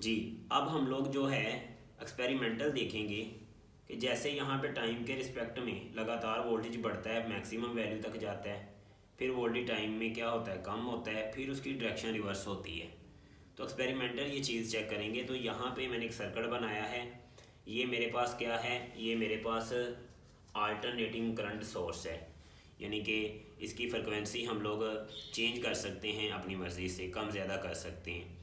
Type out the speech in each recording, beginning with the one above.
जी, अब हम लोग जो है एक्सपेरिमेंटल देखेंगे कि जैसे यहाँ पे टाइम के रिस्पेक्ट में लगातार वोल्टेज बढ़ता है, मैक्सिमम वैल्यू तक जाता है, फिर वोल्टेज टाइम में क्या होता है, कम होता है, फिर उसकी डायरेक्शन रिवर्स होती है। तो एक्सपेरिमेंटल ये चीज़ चेक करेंगे। तो यहाँ पे मैंने एक सर्किट बनाया है। ये मेरे पास क्या है, ये मेरे पास आल्टरनेटिंग करंट सोर्स है, यानी कि इसकी फ्रिक्वेंसी हम लोग चेंज कर सकते हैं, अपनी मर्ज़ी से कम ज़्यादा कर सकते हैं।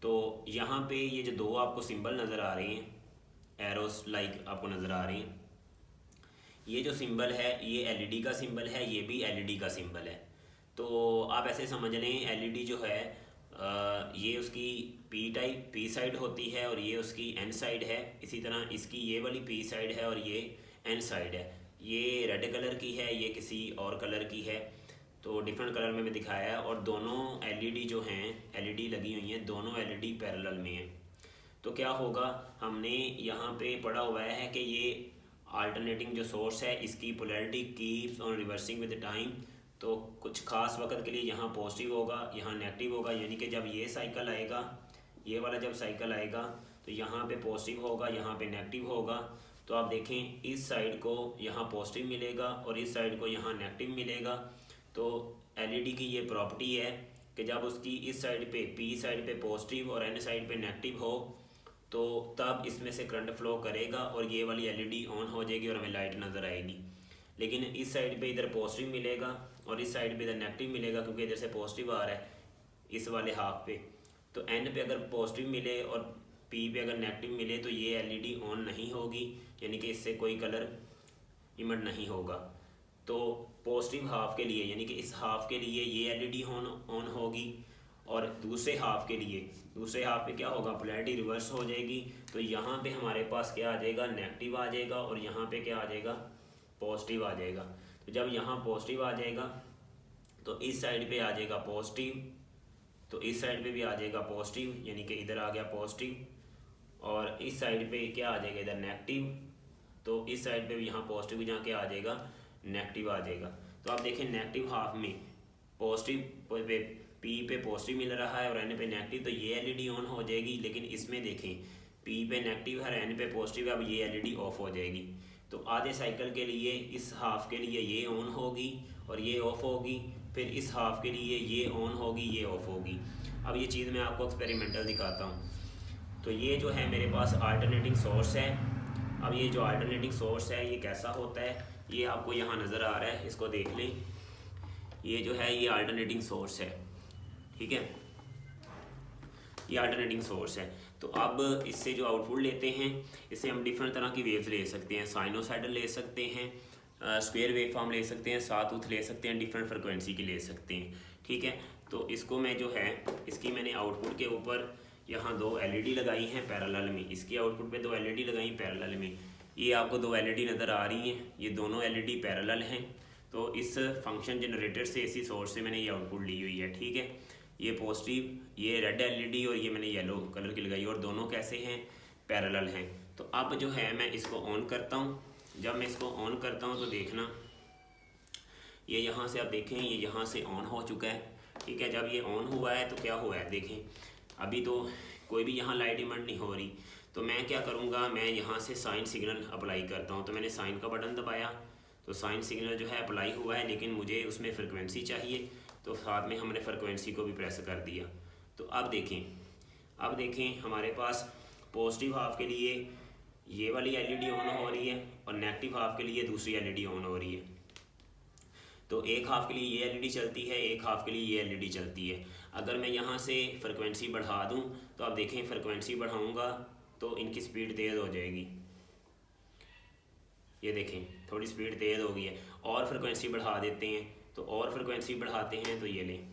तो यहाँ पे ये जो दो आपको सिंबल नज़र आ रहे हैं, एरोस लाइक आपको नज़र आ रहे हैं, ये जो सिंबल है ये एलईडी का सिंबल है, ये भी एलईडी का सिंबल है। तो आप ऐसे समझ लें, एलईडी जो है ये उसकी पी टाइप पी साइड होती है और ये उसकी एन साइड है। इसी तरह इसकी ये वाली पी साइड है और ये एन साइड है। ये रेड कलर की है, ये किसी और कलर की है, तो डिफरेंट कलर में भी दिखाया है। और दोनों एलईडी जो हैं, एलईडी लगी हुई हैं, दोनों एलईडी पैरेलल में हैं। तो क्या होगा, हमने यहाँ पे पढ़ा हुआ है कि ये अल्टरनेटिंग जो सोर्स है इसकी polarity keeps on reversing with time. तो कुछ खास वक्त के लिए यहाँ पॉजिटिव होगा, यहाँ नेगेटिव होगा, यानी कि जब ये साइकिल आएगा, ये वाला जब साइकिल आएगा तो यहाँ पे पॉजिटिव होगा, यहाँ पे नेगेटिव होगा। तो आप देखें, इस साइड को यहाँ पॉजिटिव मिलेगा और इस साइड को यहाँ नेगेटिव मिलेगा। तो एलईडी की ये प्रॉपर्टी है कि जब उसकी इस साइड पे पी साइड पे पॉजिटिव और एन साइड पे नेगेटिव हो तो तब इसमें से करंट फ्लो करेगा और ये वाली एलईडी ऑन हो जाएगी और हमें लाइट नज़र आएगी। लेकिन इस साइड पे इधर पॉजिटिव मिलेगा और इस साइड पे इधर नेगेटिव मिलेगा, क्योंकि इधर से पॉजिटिव आ रहा है इस वाले हाफ पे। तो एन पे अगर पॉजिटिव मिले और पी पे अगर नेगेटिव मिले तो ये एलईडी ऑन नहीं होगी, यानी कि इससे कोई कलर इमट नहीं होगा। तो पॉजिटिव हाफ के लिए, यानी कि इस हाफ के लिए ये एलईडी ऑन होगी और दूसरे हाफ पे क्या होगा, पोलैरिटी रिवर्स हो जाएगी। तो यहाँ पे हमारे पास क्या आ जाएगा, नेगेटिव आ जाएगा और यहाँ पे क्या आ जाएगा, पॉजिटिव आ जाएगा। तो जब यहाँ पॉजिटिव आ जाएगा तो इस साइड पे आ जाएगा पॉजिटिव, तो इस साइड पे भी आ जाएगा पॉजिटिव, यानी कि इधर आ गया पॉजिटिव। और इस साइड पे क्या आ जाएगा, इधर नेगेटिव, तो इस साइड पे भी यहाँ पॉजिटिव जाके आ जाएगा, नेगेटिव आ जाएगा। तो आप देखें, नेगेटिव हाफ में पॉजिटिव पे पी पे पॉजिटिव मिल रहा है और एन पे नेगेटिव, तो ये एलईडी ऑन हो जाएगी। लेकिन इसमें देखें, पी पे नेगेटिव है, एन पे पॉजिटिव है, अब ये एलईडी ऑफ हो जाएगी। तो आधे साइकिल के लिए इस हाफ के लिए ये ऑन होगी और ये ऑफ होगी, फिर इस हाफ के लिए ये ऑन होगी, ये ऑफ होगी। अब ये चीज़ मैं आपको एक्सपेरिमेंटल दिखाता हूँ। तो ये जो है मेरे पास अल्टरनेटिंग सोर्स है। अब ये जो अल्टरनेटिंग सोर्स है ये कैसा होता है, ये आपको यहाँ नज़र आ रहा है, इसको देख लें। ये जो है ये अल्टरनेटिंग सोर्स है, ठीक है, ये अल्टरनेटिंग सोर्स है। तो अब इससे जो आउटपुट लेते हैं, इससे हम डिफरेंट तरह की वेव्स ले सकते हैं, साइनोसाइडल ले सकते हैं, स्क्वायर वेव फॉर्म ले सकते हैं, साथ ले सकते हैं, डिफरेंट फ्रिक्वेंसी की ले सकते हैं, ठीक है। तो इसको मैं जो है, इसकी मैंने आउटपुट के ऊपर यहाँ दो एलईडी लगाई हैं पैरेलल में, इसकी आउटपुट पे दो एलईडी लगाई पैरेलल में। ये आपको दो एलईडी नज़र आ रही हैं, ये दोनों एलईडी पैरेलल हैं। तो इस फंक्शन जनरेटर से, इसी सोर्स से मैंने ये आउटपुट ली हुई है, ठीक है। ये पॉजिटिव, ये रेड एलईडी और ये मैंने येलो कलर की लगाई, और दोनों कैसे हैं, पैरेलल हैं। तो अब जो है मैं इसको ऑन करता हूँ। जब मैं इसको ऑन करता हूँ तो देखना, ये यहाँ से आप देखें, ये यहाँ से ऑन हो चुका है, ठीक है। जब ये ऑन हुआ है तो क्या हुआ है, देखें अभी तो कोई भी यहाँ लाइट इमट नहीं हो रही। तो मैं क्या करूँगा, मैं यहाँ से साइन सिग्नल अप्लाई करता हूँ। तो मैंने साइन का बटन दबाया तो साइन सिग्नल जो है अप्लाई हुआ है, लेकिन मुझे उसमें फ्रिक्वेंसी चाहिए, तो साथ में हमने फ्रिक्वेंसी को भी प्रेस कर दिया। तो अब देखें हमारे पास पॉजिटिव हाफ के लिए ये वाली एलईडी ऑन हो रही है और नेगेटिव हाफ के लिए दूसरी एलईडी ऑन हो रही है। तो एक हाफ के लिए ये एलईडी चलती है, एक हाफ के लिए ये एलईडी चलती है। अगर मैं यहाँ से फ्रिक्वेंसी बढ़ा दूँ तो आप देखें, फ्रिक्वेंसी बढ़ाऊँगा तो इनकी स्पीड तेज़ हो जाएगी। ये देखें, थोड़ी स्पीड तेज़ हो गई है। और फ्रिक्वेंसी बढ़ा देते हैं, तो और फ्रिक्वेंसी बढ़ाते हैं, तो ये लें,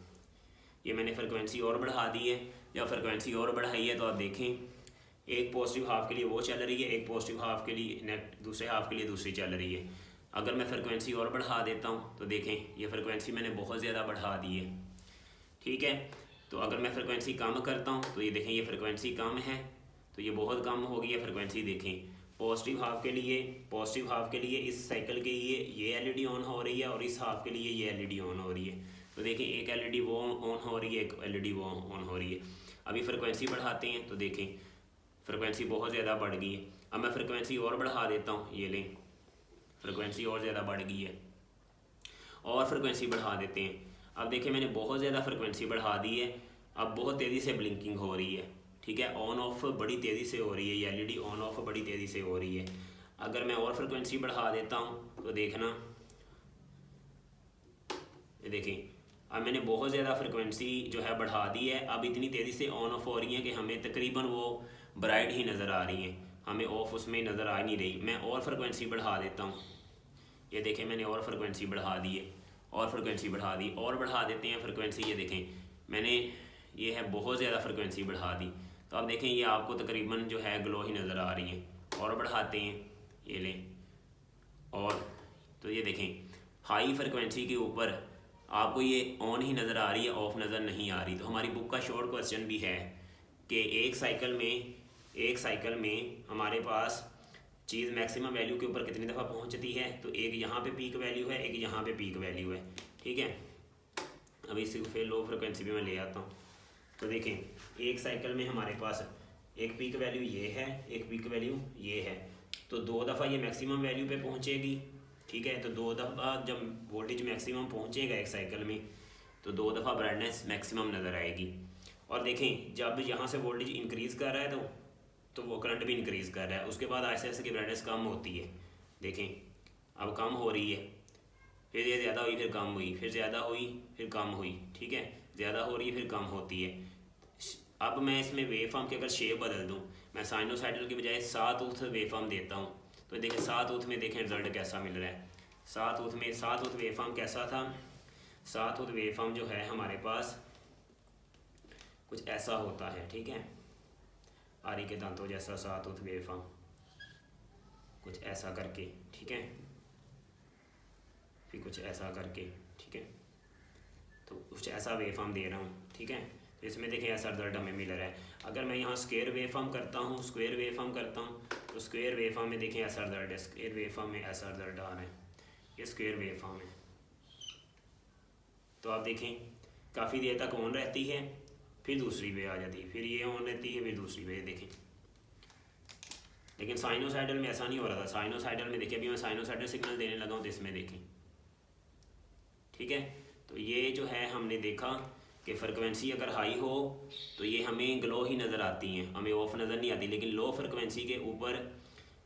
ये मैंने फ्रिक्वेंसी और बढ़ा दी है। जब फ्रिक्वेंसी और बढ़ाई है तो आप देखें, एक पॉजिटिव हाफ के लिए वो चल रही है, एक पॉजिटिव हाफ के लिए दूसरे हाफ के लिए दूसरी चल रही है। अगर मैं फ्रिक्वेंसी और बढ़ा देता हूँ तो देखें, ये फ्रिक्वेंसी मैंने बहुत ज़्यादा बढ़ा दी है, ठीक है। तो अगर मैं फ्रिक्वेंसी कम करता हूँ तो ये देखें, ये फ्रिक्वेंसी कम है, तो ये बहुत कम हो गई है फ्रिक्वेंसी। देखें, पॉजिटिव हाफ के लिए इस साइकिल के लिए ये एलईडी ऑन हो रही है और इस हाफ के लिए ये एलईडी ऑन हो रही है। तो देखिए, एक एलईडी वो ऑन हो रही है, एक एलईडी वो ऑन हो रही है। अभी फ्रिक्वेंसी बढ़ाते हैं तो देखें फ्रिक्वेंसी बहुत ज़्यादा बढ़ गई है। अब मैं फ्रिक्वेंसी और बढ़ा देता हूँ, ये लें फ्रिक्वेंसी और ज़्यादा बढ़ गई है, और फ्रिक्वेंसी बढ़ा देते हैं। अब देखें मैंने बहुत ज़्यादा फ्रिक्वेंसी बढ़ा दी है, अब बहुत तेज़ी से ब्लिंकिंग हो रही है, ठीक है, ऑन ऑफ बड़ी तेज़ी से हो रही है, ये एलईडी ऑन ऑफ बड़ी तेज़ी से हो रही है। अगर मैं और फ्रिक्वेंसी बढ़ा देता हूँ तो देखना, ये देखें अब मैंने बहुत ज़्यादा फ्रिक्वेंसी जो है बढ़ा दी है, अब इतनी तेज़ी से ऑन ऑफ हो रही है कि हमें तकरीबन वो ब्राइट ही नज़र आ रही हैं, हमें ऑफ उसमें नज़र आ नहीं रही। मैं और फ्रिक्वेंसी बढ़ा देता हूँ, ये देखें मैंने और फ्रिक्वेंसी बढ़ा दी है, और फ्रिक्वेंसी बढ़ा दी, और बढ़ा देते हैं फ्रिक्वेंसी, ये देखें मैंने ये है बहुत ज़्यादा फ्रिक्वेंसी बढ़ा दी। तो अब देखें ये आपको तकरीबन जो है ग्लो ही नज़र आ रही है। और बढ़ाते हैं, ये लें, और तो ये देखें हाई फ्रिक्वेंसी के ऊपर आपको ये ऑन ही नज़र आ रही है, ऑफ नज़र नहीं आ रही। तो हमारी बुक का शॉर्ट क्वेश्चन भी है कि एक साइकिल में हमारे पास चीज़ मैक्सिमम वैल्यू के ऊपर कितनी दफ़ा पहुंचती है। तो एक यहाँ पे पीक वैल्यू है, एक यहाँ पे पीक वैल्यू है, ठीक है। अभी इसी को फिर लो फ्रिक्वेंसी पे मैं ले आता हूँ। तो देखें एक साइकिल में हमारे पास एक पीक वैल्यू ये है, एक पीक वैल्यू ये है, तो 2 दफ़ा ये मैक्सिमम वैल्यू पे पहुँचेगी, ठीक है। तो 2 दफ़ा जब वोल्टेज मैक्सिमम पहुँचेगा एक साइकिल में तो 2 दफ़ा ब्राइटनेस मैक्सिमम नज़र आएगी। और देखें जब यहाँ से वोल्टेज इंक्रीज़ कर रहा है तो वो करंट भी इंक्रीज़ कर रहा है, उसके बाद आहिस्ता आहिस्ता की ब्राइटनेस कम होती है। देखें अब कम हो रही है, फिर ये ज़्यादा हुई, फिर कम हुई, फिर ज़्यादा हुई, फिर कम हुई, ठीक है, ज़्यादा हो रही है फिर कम होती है। अब मैं इसमें वेव फॉर्म की अगर शेप बदल दूँ, मैं साइनोसाइडल की बजाय सातूथ वेव फॉर्म देता हूँ, तो देखें सातूथ में देखें रिजल्ट कैसा मिल रहा है। सातूथ वेव फॉर्म कैसा था, सातूथ वेव फॉर्म जो है हमारे पास कुछ ऐसा होता है, ठीक है, आरी के दांतों जैसा सातूथ वेव फॉर्म कुछ ऐसा करके, ठीक है, फिर कुछ ऐसा करके, ठीक है। तो कुछ ऐसा वेव फॉर्म दे रहा हूँ, ठीक है। तो इसमें देखें ऐसा रिजल्ट हमें मिल रहा है। अगर मैं यहाँ स्क्वायर वेव फॉर्म करता हूँ, स्क्वायर वेव फॉर्म करता हूँ, तो स्क्वायर वेव फॉर्म में देखें ऐसा रिजल्ट है, स्क्वायर वेव फॉर्म में ऐसा रिजल्ट आ रहा है, ये स्क्वायर वेव फॉर्म है। तो आप देखें काफ़ी देर तक ऑन रहती है, फिर दूसरी वे आ जाती है, फिर ये ऑन रहती है, फिर दूसरी वे, देखें। लेकिन साइनोसाइडल में ऐसा नहीं हो रहा था। साइनोसाइडल में देखिए अभी मैं साइनोसाइडल सिग्नल देने लगा हूँ तो इसमें देखें, ठीक है। तो ये जो है हमने देखा कि फ्रिक्वेंसी अगर हाई हो तो ये हमें ग्लो ही नज़र आती हैं, हमें ऑफ नज़र नहीं आती। लेकिन लो फ्रिक्वेंसी के ऊपर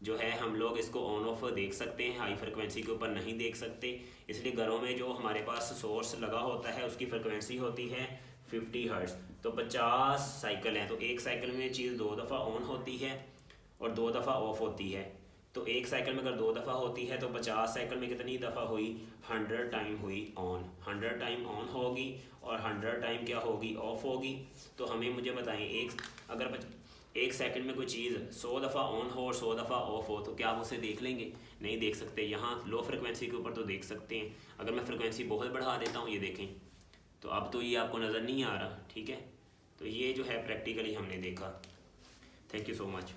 जो है हम लोग इसको ऑन ऑफ देख सकते हैं, हाई फ्रिक्वेंसी के ऊपर नहीं देख सकते। इसलिए घरों में जो हमारे पास सोर्स लगा होता है उसकी फ्रिक्वेंसी होती है 50 हर्ट्ज़। तो 50 साइकिल हैं, तो एक साइकिल में चीज़ 2 दफ़ा ऑन होती है और 2 दफ़ा ऑफ होती है। तो एक साइकिल में अगर 2 दफ़ा होती है तो 50 साइकिल में कितनी दफ़ा हुई, 100 टाइम हुई ऑन, 100 टाइम ऑन होगी और 100 टाइम क्या होगी, ऑफ होगी। तो हमें मुझे बताएं अगर एक सेकंड में कोई चीज़ 100 दफ़ा ऑन हो और 100 दफ़ा ऑफ हो तो क्या आप उसे देख लेंगे? नहीं देख सकते। यहाँ लो फ्रिक्वेंसी के ऊपर तो देख सकते हैं। अगर मैं फ्रिक्वेंसी बहुत बढ़ा देता हूँ, ये देखें, तो अब तो ये आपको नज़र नहीं आ रहा, ठीक है। तो ये जो है प्रैक्टिकली हमने देखा। Thank you so much.